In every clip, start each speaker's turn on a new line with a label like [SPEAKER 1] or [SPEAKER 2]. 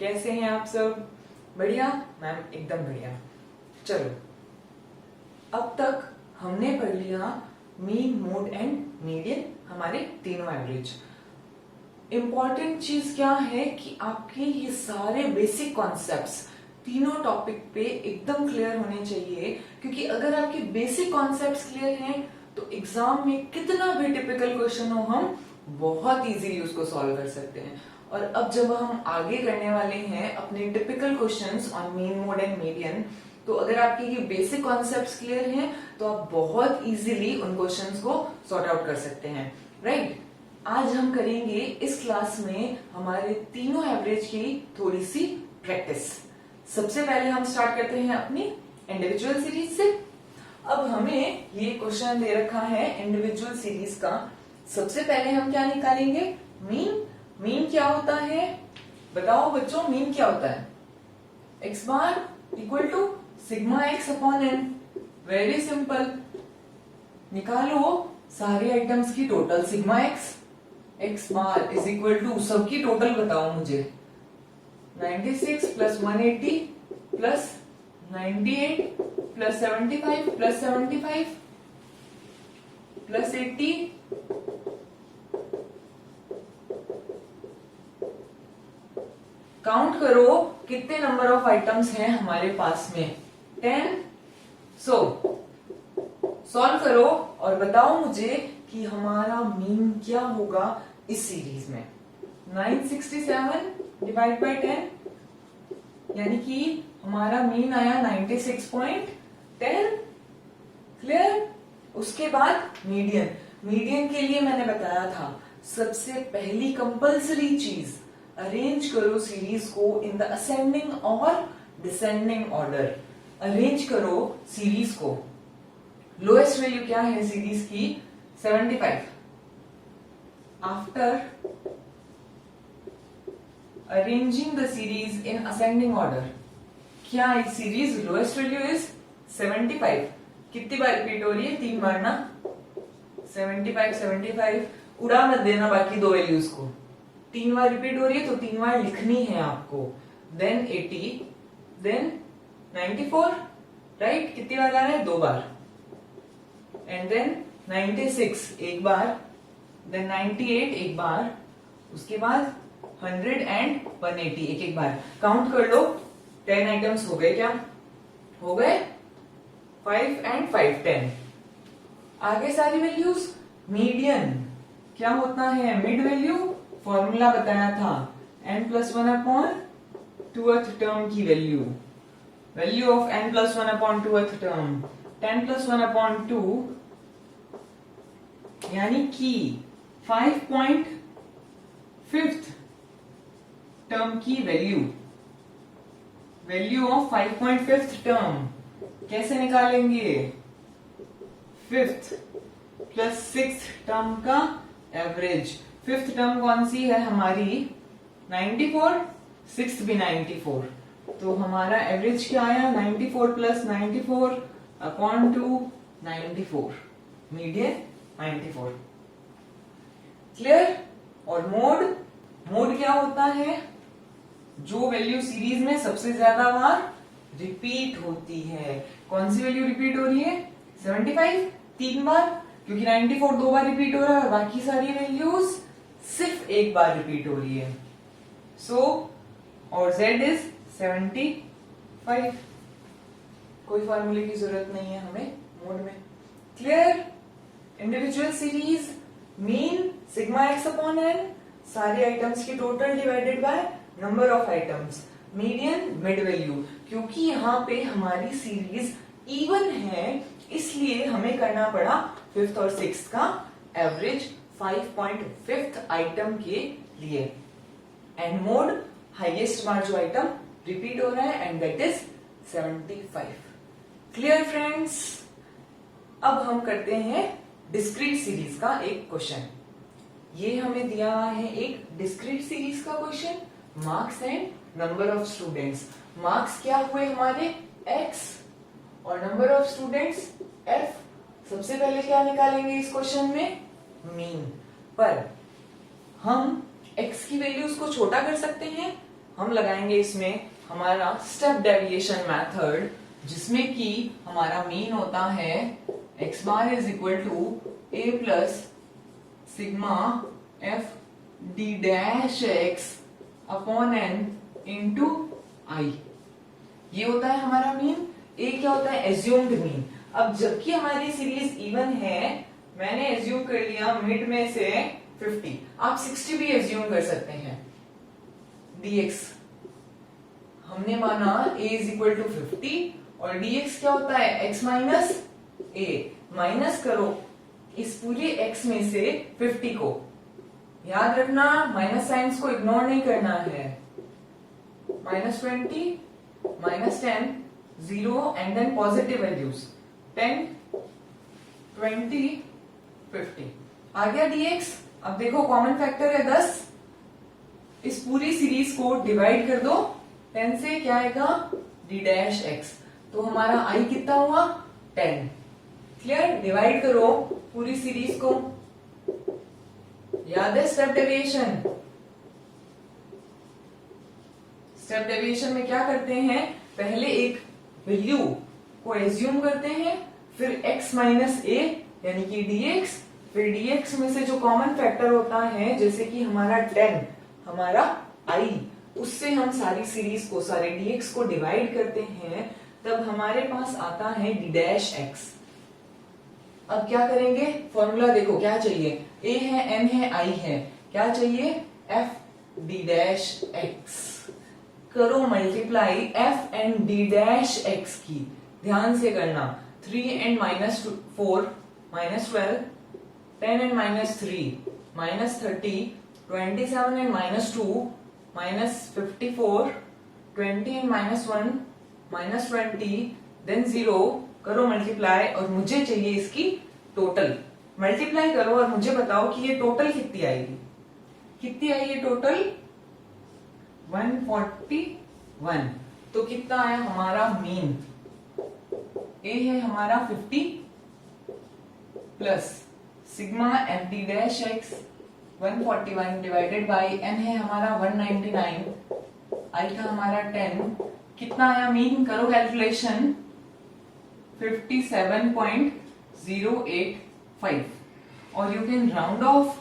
[SPEAKER 1] कैसे हैं आप सब? बढ़िया मैम, एकदम बढ़िया। चलो, अब तक हमने पढ़ लिया मीन, मोड एंड मीडियन, हमारे तीनों एवरेज। इंपॉर्टेंट चीज क्या है कि आपके ये सारे बेसिक कॉन्सेप्ट्स तीनों टॉपिक पे एकदम क्लियर होने चाहिए, क्योंकि अगर आपके बेसिक कॉन्सेप्ट्स क्लियर हैं तो एग्जाम में कितना भी टिपिकल क्वेश्चन हो हम बहुत इजीली उसको सॉल्व कर सकते हैं। और अब जब हम आगे करने वाले हैं अपने typical questions on mean, mode and median, तो अगर आपके ये बेसिक कॉन्सेप्ट्स क्लियर हैं तो आप बहुत इजीली उन क्वेश्चंस को सॉर्ट आउट कर सकते हैं, राइट? आज हम करेंगे इस क्लास में हमारे तीनों एवरेज की थोड़ी सी प्रैक्टिस। सबसे पहले हम स्टार्ट करते हैं अपनी इंडिविजुअल सीरीज से। अब हमें ये क्वेश्चन दे रखा है इंडिविजुअल सीरीज का। सबसे पहले हम क्या निकालेंगे? मीन। मीन क्या होता है बताओ बच्चों, मीन क्या होता है? X bar equal to sigma X upon N. Very simple, निकालो सारे आइटम्स की total sigma X. X bar is equal to, सबकी टोटल बताओ मुझे, 96 plus 180 plus 98 plus 75 plus 75 plus 80 count करो कितने नंबर ऑफ आइटम्स हैं हमारे पास में, 10। सॉल्व करो और बताओ मुझे कि हमारा मीन क्या होगा इस सीरीज में। 967 डिवाइड बाई 10, यानी कि हमारा मीन आया 96.10। क्लियर? उसके बाद मीडियन। मीडियन के लिए मैंने बताया था सबसे पहली कंपल्सरी चीज, अरेंज करो सीरीज को इन द असेंडिंग और डिसेंडिंग ऑर्डर। अरेंज करो सीरीज को। लोएस्ट वैल्यू क्या है सीरीज की? 75। After arranging the series in ascending order, क्या इस सीरीज लोएस्ट वैल्यू इज 75। कितनी बार रिपीट हो रही है? 3 बार ना। 75 75 उड़ा मत देना बाकी दो वैल्यूज को। 3 बार रिपीट हो रही है तो 3 बार लिखनी है आपको। Then 80, then 94, right? कितनी बार आ रहा है? 2 बार। एंड देन 96 एक बार, देन 98 एक बार, उसके बाद 100 एंड 180 एक एक बार। काउंट कर लो, 10 आइटम्स हो गए क्या? हो गए। 5 एंड 5 10। आगे सारी वैल्यूज। मीडियन क्या होता है? Mid value. फॉर्मूला बताया था, n plus 1 upon 2th term की value. Value of n plus 1 upon 2th term 10 plus 1 upon 2, यानी कि 5.5th टर्म की value. Value of 5.5th term कैसे निकालेंगे? 5th प्लस 6th टर्म का एवरेज। 5th टर्म कौन सी है हमारी? 94, 6th भी 94, तो हमारा एवरेज क्या आया? 94 प्लस 94 अपॉन 2, 94। मीडियन 94। क्लियर? और मोड। मोड क्या होता है? जो वैल्यू सीरीज में सबसे ज्यादा बार रिपीट होती है। कौन सी वैल्यू रिपीट हो रही है? 75 3 बार, क्योंकि 94 2 बार रिपीट हो रहा है, बाकी सारी वैल्यूज सिर्फ एक बार रिपीट हो रही है। और z इज 75। कोई फार्मूले की जरूरत नहीं है हमें मोड में। Clear? Individual series, mean sigma X upon N, सारे आइटम्स की total divided by number of items. Median mid value, क्योंकि यहाँ पे हमारी सीरीज इवन है इसलिए हमें करना पड़ा 5th और 6th का एवरेज 5.5th आइटम के लिए। एंड मोड, हाईएस्ट बार जो आइटम रिपीट हो रहा है, and that is 75। Clear friends? अब हम करते हैं डिस्क्रीट सीरीज का एक क्वेश्चन। ये हमें दिया है एक डिस्क्रीट सीरीज का question, marks and number of students. Marks क्या हुए हमारे? x, और नंबर ऑफ स्टूडेंट्स f। सबसे पहले क्या निकालेंगे इस क्वेश्चन में? मीन। पर हम x की वैल्यूज को छोटा कर सकते हैं? हम लगाएंगे इसमें हमारा स्टेप डेविएशन मेथड, जिसमें कि हमारा मीन होता है x bar is equal to a plus sigma f d dash x upon n into I. ये होता है हमारा मीन। ए क्या होता है? Assumed mean. अब जबकि हमारी सीरीज इवन है, मैंने एज्यूम कर लिया मिड में से 50, आप 60 भी एज्यूम कर सकते हैं। dx हमने माना a इज इक्वल टू 50 और dx क्या होता है? x minus a। माइनस करो इस पूरे x में से 50 को, याद रखना माइनस साइंस को इग्नोर नहीं करना है। -20, -10, 0 एंड देन पॉजिटिव वैल्यूज 10, 20, 50। आ गया dx। अब देखो कॉमन फैक्टर है 10, इस पूरी सीरीज को डिवाइड कर दो 10 से, क्या आएगा? d dash x। तो हमारा i कितना हुआ? 10। क्लियर? डिवाइड करो पूरी सीरीज को। याद है स्टेप डेविएशन? स्टेप डेविएशन में क्या करते हैं? पहले एक वैल्यू को एज्यूम करते हैं, फिर x माइनस a यानी कि dx, फिर dx में से जो कॉमन फैक्टर होता है, जैसे कि हमारा 10, हमारा i, उससे हम सारी सीरीज को, सारे dx को डिवाइड करते हैं, तब हमारे पास आता है d डैश x। अब क्या करेंगे? फॉर्मूला देखो क्या चाहिए? a है, n है, i है, क्या चाहिए? f d dash x। करो multiply f and d dash x की, ध्यान से करना। 3 and -4 -12, 10 and -3 -30, 27 and -2 -54, 20 and -1 -20, then 0। करो मल्टीप्लाई और मुझे चाहिए इसकी टोटल। मल्टीप्लाई करो और मुझे बताओ कि ये टोटल कितनी आएगी। कितनी आई ये टोटल? 141। तो कितना आया हमारा मीन? ए है हमारा 50 plus sigma F D dash X 141 divided by N है हमारा 199, आई था हमारा 10। कितना आया मीन? करो कैलकुलेशन। 57.085 और you can round off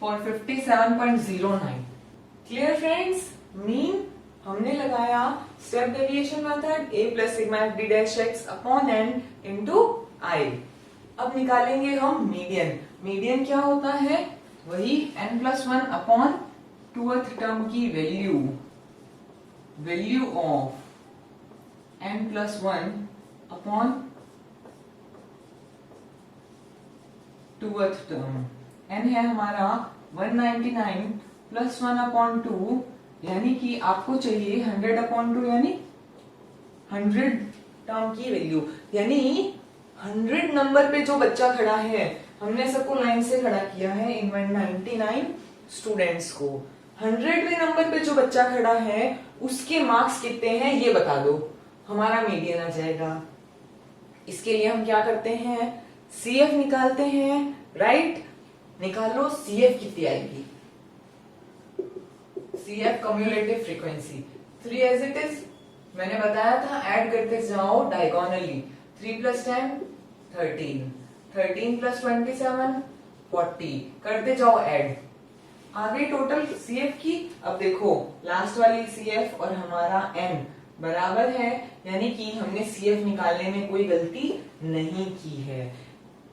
[SPEAKER 1] for 57.09। Clear friends? Mean हमने लगाया step deviation method a plus sigma F D dash X upon n into I. अब निकालेंगे हम मीडियन। मीडियन क्या होता है? वही n+1 अपॉन 2th टर्म की value, value of n+1 upon 2th term. n है हमारा 199 प्लस 1 अपॉन 2, यानी कि आपको चाहिए 100 अपॉन 2, यानी 100 टर्म की वैल्यू। यानी 100 नंबर पे जो बच्चा खड़ा है, हमने सबको लाइन से खड़ा किया है इन 199 स्टूडेंट्स को। 100वें नंबर पे जो बच्चा खड़ा है उसके मार्क्स कितने हैं ये बता दो, हमारा मीडियन आ जाएगा। इसके लिए हम क्या करते हैं? CF निकालते हैं, राइट? निकालो CF कितनी आएगी। CF cumulative frequency 3 as it is. मैंने बताया था ऐड करते जाओ डायगोनली। 3 + 10 13, 13 + 27 40, करते जाओ ऐड। आ गई टोटल CF की। अब देखो लास्ट वाली CF और हमारा N बराबर है, यानी कि हमने CF निकालने में कोई गलती नहीं की है।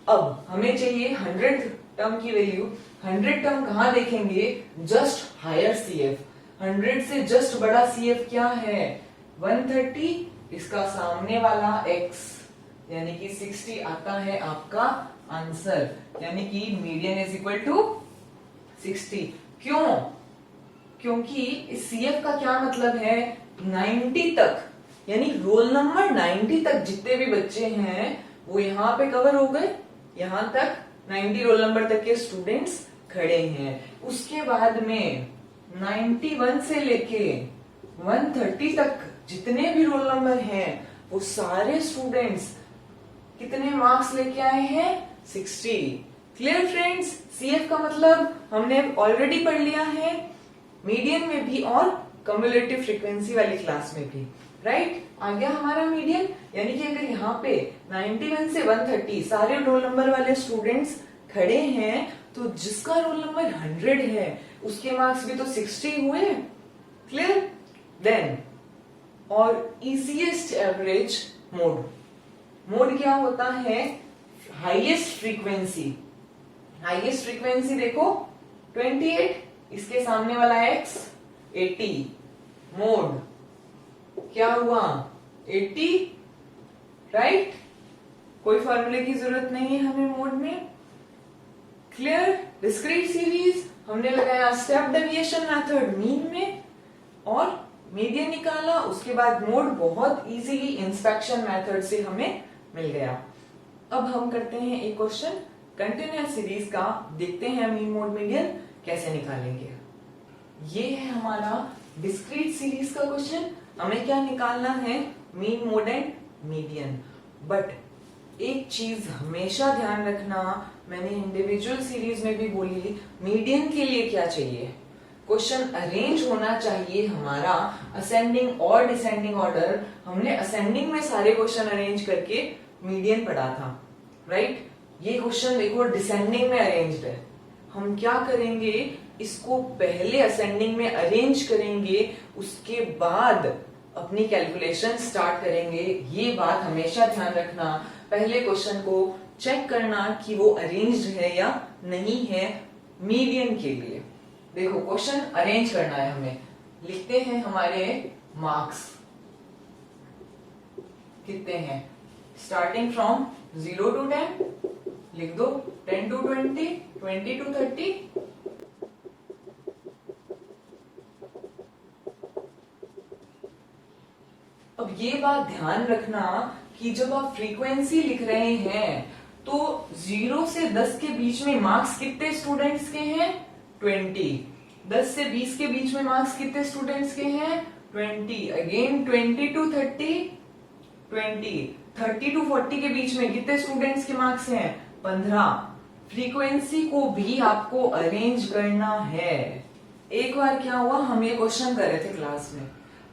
[SPEAKER 1] अब हमें चाहिए 100 टर्म की वैल्यू। 100 टर्म कहाँ देखेंगे? Just higher CF। 100 से जस्ट बड़ा CF क्या है? 130, इसका सामने वाला x, यानी कि 60 आता है आपका आंसर, यानी कि मीडियन इज इक्वल टू 60। क्यों? क्योंकि इस CF का क्या मतलब है? 90 तक, यानी रोल नंबर 90 तक जितने भी बच्चे हैं वो यहाँ पे कवर हो गए। यहाँ तक 90 रोल नंबर तक के स्टूडेंट्स खड़े हैं। उसके बाद में 91 से लेके 130 तक जितने भी रोल नंबर हैं वो सारे स्टूडेंट्स कितने मार्क्स लेके आए हैं? 60। Clear friends? CF का मतलब हमने ऑलरेडी पढ़ लिया है, मीडियन में भी और कम्युलेटिव फ्रीक्वेंसी वाली क्लास में भी, राइट। आ गया हमारा मीडियन, यानी कि अगर यहाँ पे 91 से 130 सारे रोल नंबर वाले स्टूडेंट्स खड़े हैं तो जिसका रोल नंबर 100 है उसके मार्क्स भी तो 60 हुए। क्लियर। देन और इजीएस्ट एवरेज मोड, मोड क्या होता है, हाईएस्ट फ्रीक्वेंसी। हाईएस्ट फ्रीक्वेंसी देखो 28, इसके सामने वाला x 80, मोड क्या हुआ 80, राइट। कोई फॉर्मूले की जरूरत नहीं है हमें मोड में। क्लियर। डिस्क्रीट सीरीज हमने लगाया स्टेप डेविएशन मेथड मीन में और मीडियन निकाला, उसके बाद मोड बहुत इजीली इंस्पेक्शन मेथड से हमें मिल गया। अब हम करते हैं एक क्वेश्चन कंटिन्यूअस सीरीज का, देखते हैं मीन मोड मीडियन कैसे निकालेंगे। ये है हमारा डिस्क्रीट सीरीज का क्वेश्चन। हमें क्या निकालना है, mean mode and median. But एक चीज हमेशा ध्यान रखना, मैंने इंडिविजुअल सीरीज में भी बोली, मीडियन के लिए क्या चाहिए, क्वेश्चन अरेंज होना चाहिए हमारा असेंडिंग और डिसेंडिंग ऑर्डर। हमने असेंडिंग में सारे क्वेश्चन अरेंज करके मीडियन पढ़ा था, राइट। ये क्वेश्चन देखो डिसेंडिंग में अरेंज्ड है। हम क्या करेंगे, इसको पहले असेंडिंग में अरेंज करेंगे, उसके बाद अपनी कैलकुलेशन स्टार्ट करेंगे। ये बात हमेशा ध्यान रखना, पहले क्वेश्चन को चेक करना कि वो अरेंज्ड है या नहीं है मीडियन के लिए। देखो क्वेश्चन अरेंज करना है हमें, लिखते हैं हमारे मार्क्स कितने हैं, स्टार्टिंग फ्रॉम 0 to 10 लिख दो, 10 to 20, 20 to 30। अब ये बात ध्यान रखना कि जब आप फ्रीक्वेंसी लिख रहे हैं तो 0 से 10 के बीच में मार्क्स कितने स्टूडेंट्स के हैं, 20। 10 से 20 के बीच में मार्क्स कितने स्टूडेंट्स के हैं, 20। Again 20 to 30, 20। 30 to 40 के बीच में कितने स्टूडेंट्स के मार्क्स हैं, 15। फ्रीक्वेंसी को भी आपको अरेंज करना है। एक बार क्या हुआ, हम ये क्वेश्चन कर रहे थे क्लास में,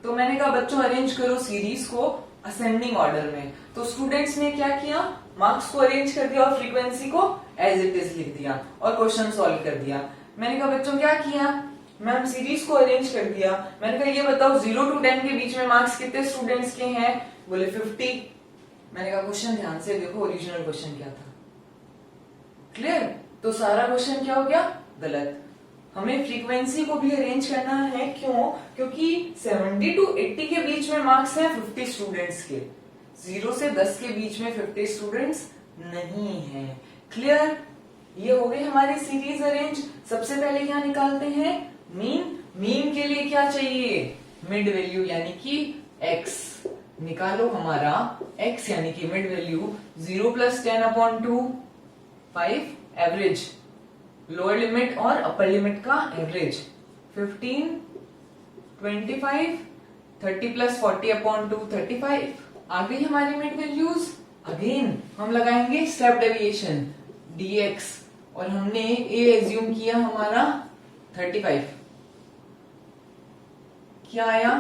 [SPEAKER 1] तो मैंने कहा बच्चों अरेंज करो सीरीज को असेंडिंग ऑर्डर में। तो स्टूडेंट्स ने क्या किया, मार्क्स को अरेंज कर दिया और फ्रीक्वेंसी को एज इट इज लिख दिया और क्वेश्चन सॉल्व कर दिया। मैंने कहा बच्चों क्या किया, मैम सीरीज को अरेंज कर दिया। मैंने कहा ये बताओ 0 to 10 के बीच में मार्क्स कितने स्टूडेंट्स के हैं, बोले 50। मैंने कहा क्वेश्चन ध्यान से देखो, ओरिजिनल क्वेश्चन क्या था। क्लियर। तो सारा क्वेश्चन क्या हो गया, गलत। हमें फ्रीक्वेंसी को भी अरेंज करना है, क्यों, क्योंकि 70 to 80 के बीच में मार्क्स हैं 50 स्टूडेंट्स के, 0 से 10 के बीच में 50 स्टूडेंट्स नहीं है। क्लियर। ये हो गई हमारी सीरीज अरेंज। सबसे पहले क्या निकालते हैं, मीन। मीन के लिए क्या चाहिए, मिड वैल्यू यानी कि x निकालो। हमारा x यानी कि mid value 0 + 10/2 5, average lower limit और अपर लिमिट का एवरेज 15, 25, 30 + 40/2 35। आ गई हमारी मिड वैल्यूज। अगेन हम लगाएंगे स्टेप डेविएशन dx और हमने a एज्यूम किया हमारा 35। क्या आया,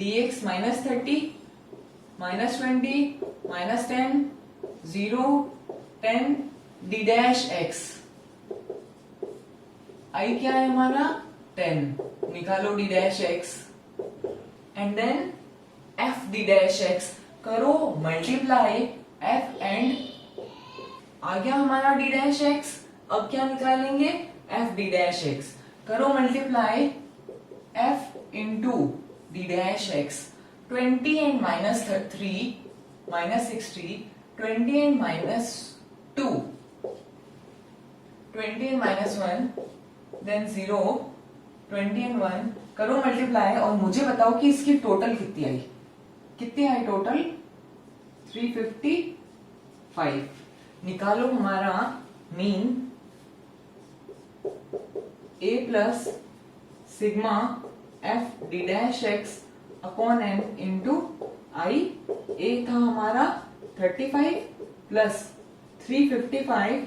[SPEAKER 1] dx -30 -20 -10 0 10 d dash x। आई क्या है हमारा 10, निकालो d dash x and then f d dash x। करो मल्टीप्लाई f एंड आ गया हमारा d dash x। अब क्या निकालेंगे, f d dash x। करो multiply f into d dash x। 20 and -3 -60, 20 and -2, 20 and -1, then 0, 20 and 1। करो मल्टीप्लाई और मुझे बताओ कि इसकी टोटल कितनी आई, कितनी आई टोटल, 355। निकालो हमारा mean, a plus sigma f d dash x upon n into I. a था हमारा 35 प्लस 355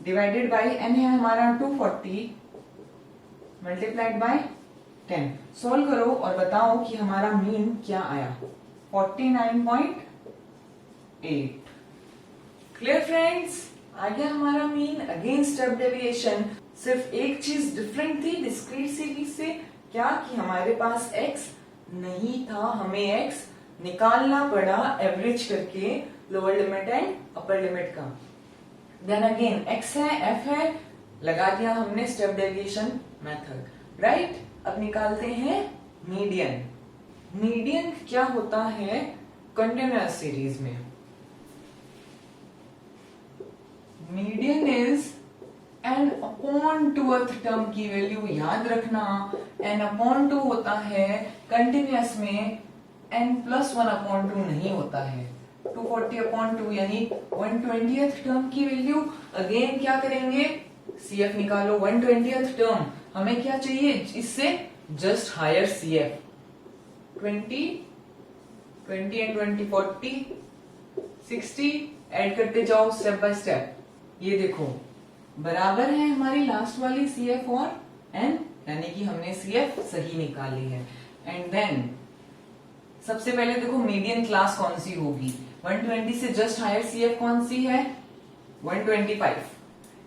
[SPEAKER 1] डिवाइडेड बाई n है हमारा 240 मल्टीप्लाइड बाय 10। सॉल्व करो और बताओ कि हमारा मीन क्या आया। 49.8। क्लियर फ्रेंड्स, आ गया हमारा मीन। अगेन स्टेप डेविएशन, सिर्फ एक चीज डिफरेंट थी डिस्क्रीट सीरीज से, क्या कि हमारे पास x नहीं था, हमें x निकालना पड़ा एवरेज करके lower limit and upper limit का। देन अगेन x है, f है, लगा दिया हमने स्टेप डेविएशन मेथड, राइट। अब निकालते हैं मीडियन। मीडियन क्या होता है कंटिन्यूअस सीरीज में? Median is n upon 2th term की वैल्यू याद रखना। n अपॉन 2 होता है कंटिन्यूअस में, n प्लस 1 अपॉन 2 नहीं होता है। 240 अपॉन 2 यानी 120th टर्म की वैल्यू। अगेन क्या करेंगे, CF निकालो। 120th टर्म हमें क्या चाहिए, इससे जस्ट हायर CF। 20 एंड 20 40 60 ऐड करते जाओ स्टेप बाय स्टेप। ये देखो बराबर है हमारी लास्ट वाली CF और N, यानी कि हमने CF सही निकाली है। एंड देन सबसे पहले देखो मीडियन क्लास कौन सी होगी। 120 से जस्ट हायर CF कौन सी है, 125।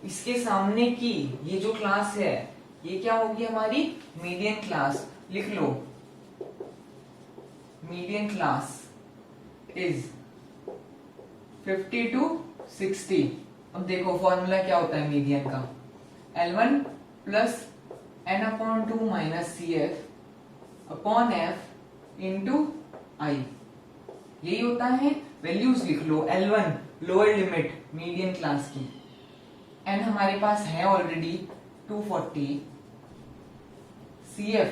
[SPEAKER 1] इसके सामने की ये जो क्लास है ये क्या होगी हमारी मीडियन क्लास। लिख लो, मीडियन क्लास इज 50 to 60। अब देखो फॉर्मूला क्या होता है मीडियन का, L1 plus n upon 2 minus CF upon F into I, यही होता है। वैल्यूज लिख लो, L1 lower limit median class की, n हमारे पास है ऑलरेडी 240, CF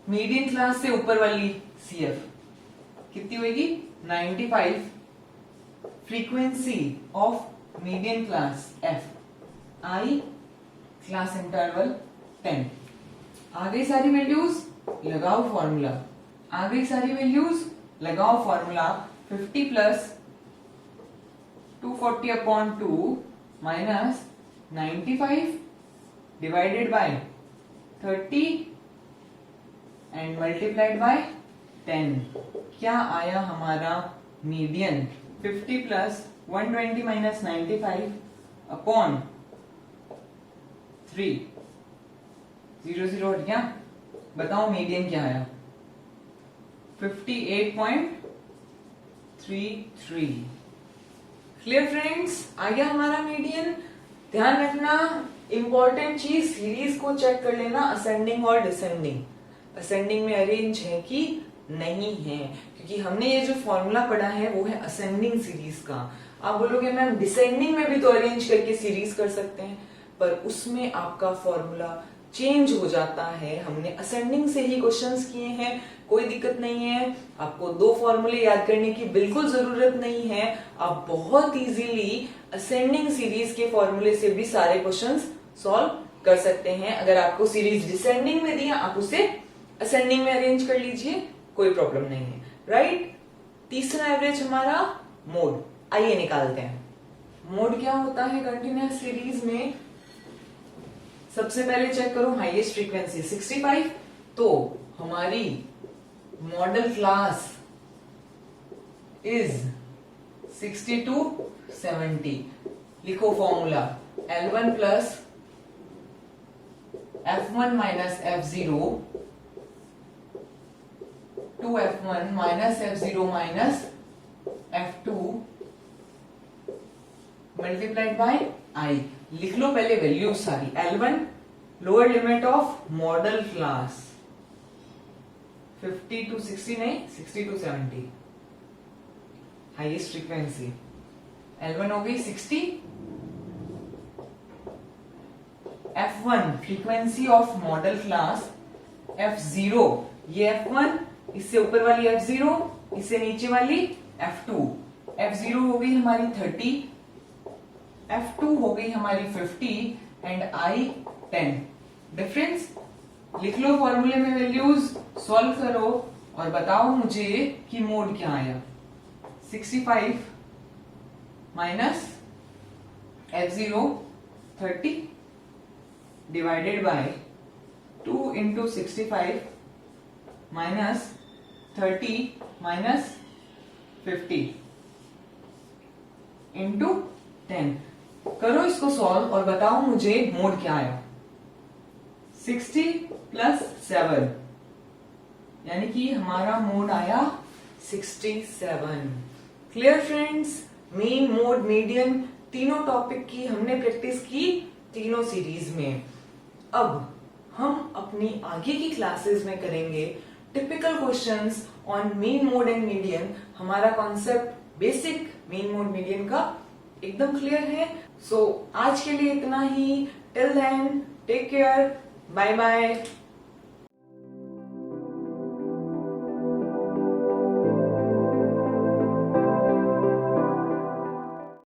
[SPEAKER 1] मीडियन क्लास से ऊपर वाली CF कितनी होगी 95, frequency of median class F, I class interval 10। आ गई सारी वैल्यूज, लगाओ फॉर्मूला। आ गई सारी वैल्यूज, लगाओ formula. 50 plus 240 upon 2 minus 95 divided by 30 and multiplied by 10। क्या आया हमारा मीडियन? 50 प्लस 120 माइनस 95 अपॉन 3, 0 0 हट गया। बताओ मीडियन क्या आया? 58.33। क्लियर फ्रेंड्स, आ गया हमारा मीडियन। ध्यान रखना इंपॉर्टेंट चीज, सीरीज को चेक कर लेना असेंडिंग और डिसेंडिंग, असेंडिंग में अरेंज है कि नहीं है, क्योंकि हमने ये जो फॉर्मूला पढ़ा है वो है असेंडिंग सीरीज का। आप बोलोगे मैम डिसेंडिंग में भी तो अरेंज करके सीरीज कर सकते हैं, पर उसमें आपका फॉर्मूला चेंज हो जाता है। हमने असेंडिंग से ही क्वेश्चंस किए हैं, कोई दिक्कत नहीं है। आपको दो फॉर्मूले याद करने की बिल्कुल जरूरत नहीं है, आप बहुत इजीली असेंडिंग सीरीज के फॉर्मूले से भी सारे क्वेश्चंस सॉल्व कर सकते हैं। अगर आपको सीरीज डिसेंडिंग में दिया, आप उसे असेंडिंग में अरेंज कर लीजिए, कोई प्रॉब्लम नहीं है, राइट। तीसरा एवरेज हमारा मोड, आइए निकालते हैं। मोड क्या होता है कंटिन्यूअस सीरीज में? सबसे पहले चेक करो हाईएस्ट फ्रीक्वेंसी 65, तो हमारी मॉडल क्लास इज 60 to 70। लिखो formula, L1 plus F1 minus F0 2F1 minus F0 minus F2 multiplied by I। लिख लो पहले वैल्यू सारी। L1 lower limit of model class 50 to 60 नहीं, 60 to 70 हाईएस्ट फ्रीक्वेंसी। L1 हो गई 60, F1 frequency of model class F0, ये F1, इससे ऊपर वाली F0, इससे नीचे वाली F2। F0 हो गई हमारी 30, F2 हो गई हमारी 50 एंड I 10। डिफरेंस लिख लो फॉर्मूले में वैल्यूज, सॉल्व करो और बताओ मुझे कि मोड क्या आया। 65 minus F0 30 divided by 2 into 65 minus 30 minus 50 into 10। करो इसको सॉल्व और बताओ मुझे मोड क्या आया। 60 प्लस 7 यानी कि हमारा मोड आया 67। Clear friends, mean, mode, median तीनों टॉपिक की हमने प्रैक्टिस की तीनों सीरीज में। अब हम अपनी आगे की क्लासेस में करेंगे typical questions on mean, mode and median. हमारा concept basic mean, mode, median का एकदम क्लियर है। सो आज के लिए इतना ही। Till then take care, bye bye.